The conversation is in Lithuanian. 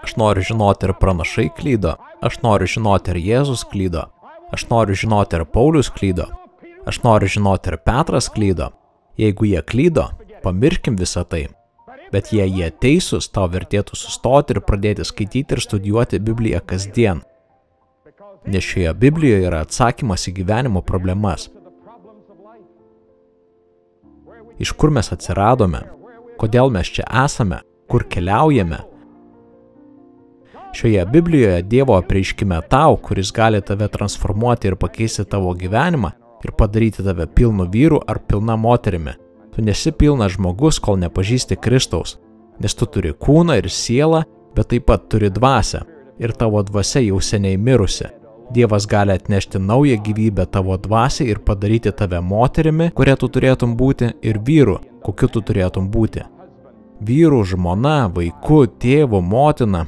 Aš noriu žinoti, ar pranašai klydo. Aš noriu žinoti, ar Jėzus klydo. Aš noriu žinoti, ar Paulius klydo. Aš noriu žinoti, ar Petras klydo. Jeigu jie klydo, pamirškim visą tai. Bet jei jie teisūs, tau vertėtų sustoti ir pradėti skaityti ir studijuoti Bibliją kasdien. Nes šioje Biblijoje yra atsakymas į gyvenimo problemas. Iš kur mes atsiradome? Kodėl mes čia esame? Kur keliaujame? Šioje Biblijoje Dievo apreiškime tau, kuris gali tave transformuoti ir pakeisti tavo gyvenimą ir padaryti tave pilnu vyru ar pilna moterimi. Tu nesi pilnas žmogus, kol nepažįsti Kristaus, nes tu turi kūną ir sielą, bet taip pat turi dvasią, ir tavo dvasia jau seniai mirusi. Dievas gali atnešti naują gyvybę tavo dvasiai ir padaryti tave moterimi, kuria tu turėtum būti, ir vyru, kokiu tu turėtum būti. Vyru, žmona, vaiku, tėvu, motina,